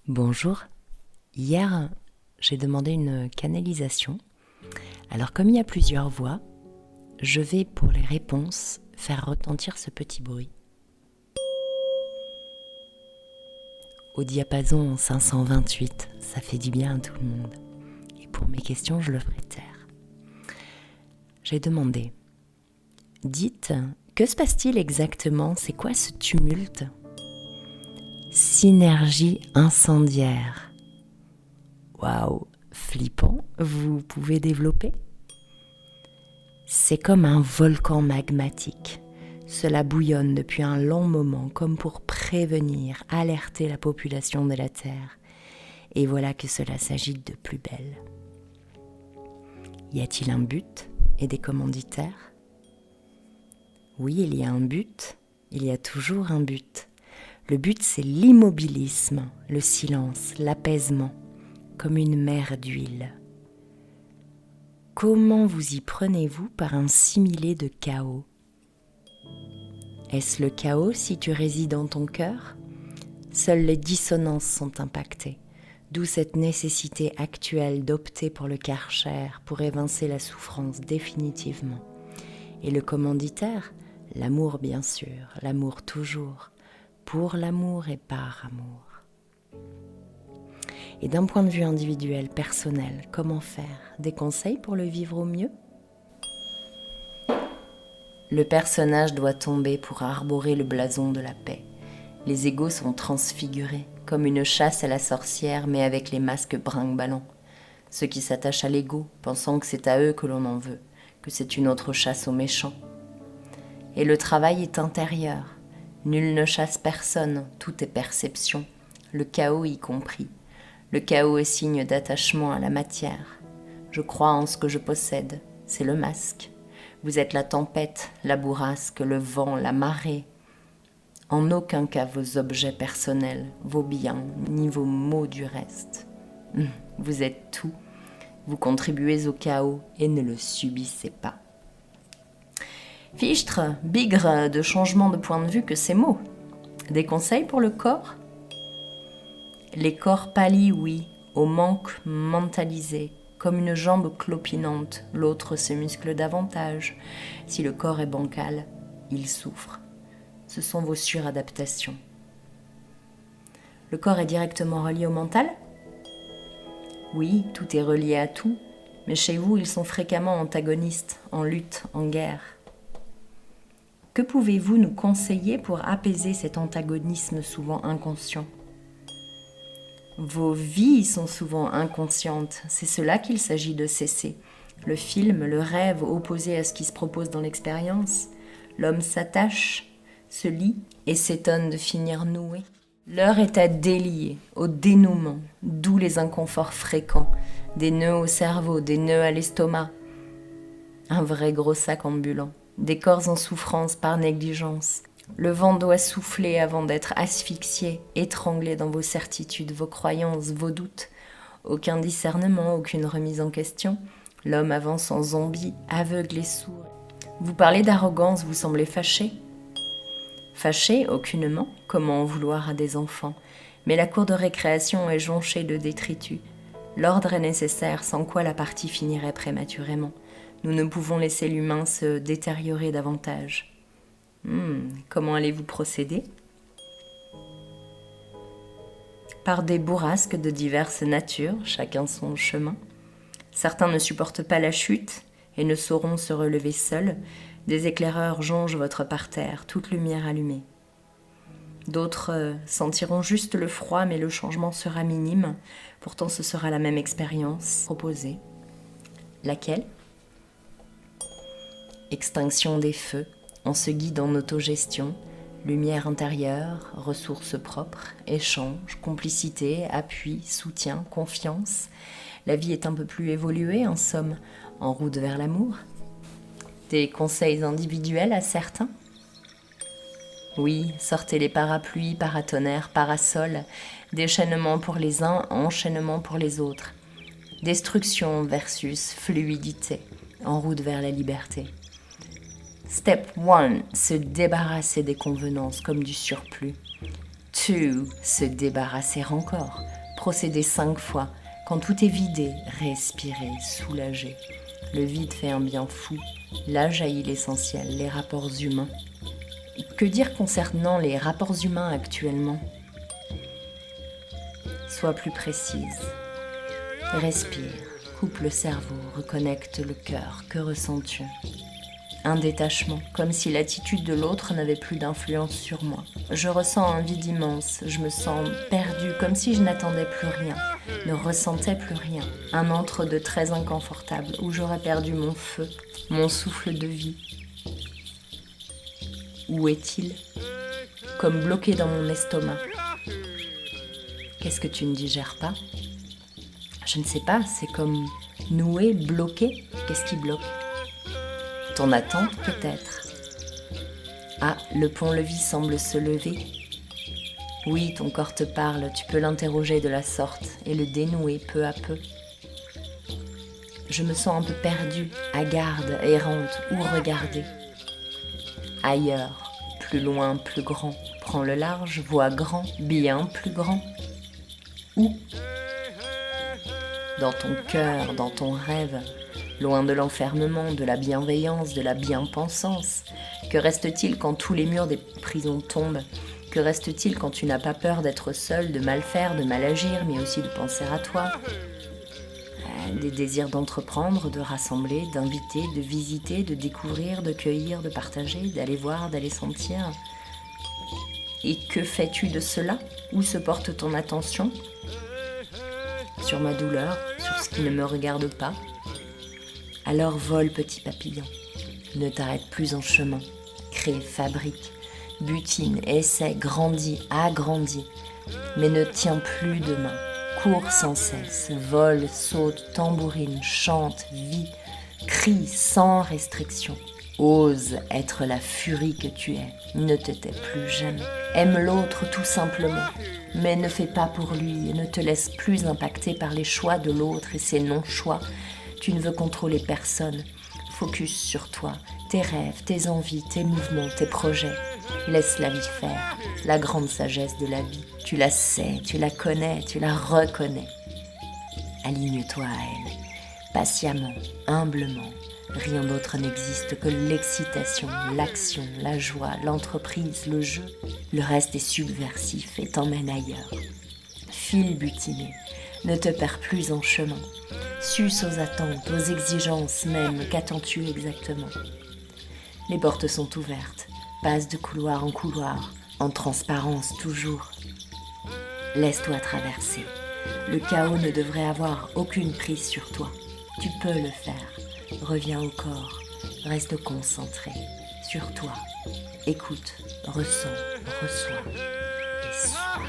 Bonjour. Hier, j'ai demandé une canalisation. Alors comme il y a plusieurs voix, je vais pour les réponses faire retentir ce petit bruit. Au diapason 528, ça fait du bien à tout le monde. Et pour mes questions, je le ferai taire. J'ai demandé, dites, que se passe-t-il exactement? C'est quoi ce tumulte? Synergie incendiaire. Waouh, flippant, vous pouvez développer? C'est comme un volcan magmatique. Cela bouillonne depuis un long moment, comme pour prévenir, alerter la population de la Terre. Et voilà que cela s'agite de plus belle. Y a-t-il un but et des commanditaires? Oui, il y a un but, il y a toujours un but. Le but, c'est l'immobilisme, le silence, l'apaisement, comme une mer d'huile. Comment vous y prenez-vous par un similé de chaos? Est-ce le chaos si tu résides dans ton cœur? Seules les dissonances sont impactées, d'où cette nécessité actuelle d'opter pour le Karcher pour évincer la souffrance définitivement. Et le commanditaire? L'amour bien sûr, l'amour toujours, pour l'amour et par amour. Et d'un point de vue individuel, personnel, comment faire? Des conseils pour le vivre au mieux? Le personnage doit tomber pour arborer le blason de la paix. Les égos sont transfigurés, comme une chasse à la sorcière, mais avec les masques brinque-ballants. Ceux qui s'attachent à l'ego, pensant que c'est à eux que l'on en veut, que c'est une autre chasse aux méchants. Et le travail est intérieur. Nul ne chasse personne, tout est perception, le chaos y compris. Le chaos est signe d'attachement à la matière. Je crois en ce que je possède, c'est le masque. Vous êtes la tempête, la bourrasque, le vent, la marée. En aucun cas vos objets personnels, vos biens, ni vos mots du reste. Vous êtes tout. Vous contribuez au chaos et ne le subissez pas. Fichtre, bigre de changement de point de vue que ces mots. Des conseils pour le corps? Les corps pâlis, oui, au manque mentalisé, comme une jambe clopinante, l'autre se muscle davantage. Si le corps est bancal, il souffre. Ce sont vos suradaptations. Le corps est directement relié au mental? Oui, tout est relié à tout, mais chez vous, ils sont fréquemment antagonistes, en lutte, en guerre. Que pouvez-vous nous conseiller pour apaiser cet antagonisme souvent inconscient? Vos vies sont souvent inconscientes, c'est cela qu'il s'agit de cesser. Le film, le rêve opposé à ce qui se propose dans l'expérience. L'homme s'attache, se lie et s'étonne de finir noué. L'heure est à délier, au dénouement, d'où les inconforts fréquents, des nœuds au cerveau, des nœuds à l'estomac. Un vrai gros sac ambulant, des corps en souffrance par négligence. Le vent doit souffler avant d'être asphyxié, étranglé dans vos certitudes, vos croyances, vos doutes. Aucun discernement, aucune remise en question. L'homme avance en zombie, aveugle et sourd. Vous parlez d'arrogance, vous semblez fâché. Fâché, aucunement, comment en vouloir à des enfants. Mais la cour de récréation est jonchée de détritus. L'ordre est nécessaire, sans quoi la partie finirait prématurément. Nous ne pouvons laisser l'humain se détériorer davantage. Comment allez-vous procéder? Par des bourrasques de diverses natures, chacun son chemin. Certains ne supportent pas la chute et ne sauront se relever seuls. Des éclaireurs jongent votre parterre, toute lumière allumée. D'autres sentiront juste le froid, mais le changement sera minime. Pourtant, ce sera la même expérience proposée. Laquelle? Extinction des feux. On se guide en autogestion, lumière intérieure, ressources propres, échange, complicité, appui, soutien, confiance. La vie est un peu plus évoluée, en somme, en route vers l'amour. Des conseils individuels à certains? Oui, sortez les parapluies, paratonnerres, parasols, déchaînement pour les uns, enchaînement pour les autres. Destruction versus fluidité, en route vers la liberté. Step 1, se débarrasser des convenances comme du surplus. Se débarrasser encore. Procéder 5 fois. Quand tout est vidé, respirer, soulager. Le vide fait un bien fou. Là jaillit l'essentiel, les rapports humains. Que dire concernant les rapports humains actuellement ? Sois plus précise. Respire, coupe le cerveau, reconnecte le cœur. Que ressens-tu ? Un détachement, comme si l'attitude de l'autre n'avait plus d'influence sur moi. Je ressens un vide immense, je me sens perdue, comme si je n'attendais plus rien, ne ressentais plus rien. Un entre-deux très inconfortable, où j'aurais perdu mon feu, mon souffle de vie. Où est-il ? Comme bloqué dans mon estomac. Qu'est-ce que tu ne digères pas ? Je ne sais pas, c'est comme noué, bloqué. Qu'est-ce qui bloque ? Ton attente peut-être. Ah, le pont-levis semble se lever. Oui, ton corps te parle, tu peux l'interroger de la sorte et le dénouer peu à peu. Je me sens un peu perdue, hagarde, errante, où regarder ? Ailleurs, plus loin, plus grand. Prends le large, vois grand, bien plus grand. Où ? Dans ton cœur, dans ton rêve. Loin de l'enfermement, de la bienveillance, de la bien-pensance. Que reste-t-il quand tous les murs des prisons tombent ? Que reste-t-il quand tu n'as pas peur d'être seul, de mal faire, de mal agir, mais aussi de penser à toi ? Des désirs d'entreprendre, de rassembler, d'inviter, de visiter, de découvrir, de cueillir, de partager, d'aller voir, d'aller sentir. Et que fais-tu de cela ? Où se porte ton attention ? Sur ma douleur, sur ce qui ne me regarde pas ? Alors vole, petit papillon, ne t'arrête plus en chemin, crée, fabrique, butine, essaie, grandis, agrandis, mais ne tiens plus de main, cours sans cesse, vole, saute, tambourine, chante, vis, crie sans restriction, ose être la furie que tu es, ne te tais plus jamais, aime l'autre tout simplement, mais ne fais pas pour lui et ne te laisse plus impacter par les choix de l'autre et ses non-choix. Tu ne veux contrôler personne. Focus sur toi, tes rêves, tes envies, tes mouvements, tes projets. Laisse la vie faire, la grande sagesse de la vie. Tu la sais, tu la connais, tu la reconnais. Aligne-toi à elle, patiemment, humblement. Rien d'autre n'existe que l'excitation, l'action, la joie, l'entreprise, le jeu. Le reste est subversif et t'emmène ailleurs. File butiné, ne te perds plus en chemin. Suce aux attentes, aux exigences même, qu'attends-tu exactement ? Les portes sont ouvertes, passe de couloir en couloir, en transparence toujours. Laisse-toi traverser, le chaos ne devrait avoir aucune prise sur toi. Tu peux le faire, reviens au corps, reste concentré sur toi. Écoute, ressens, reçois et sois.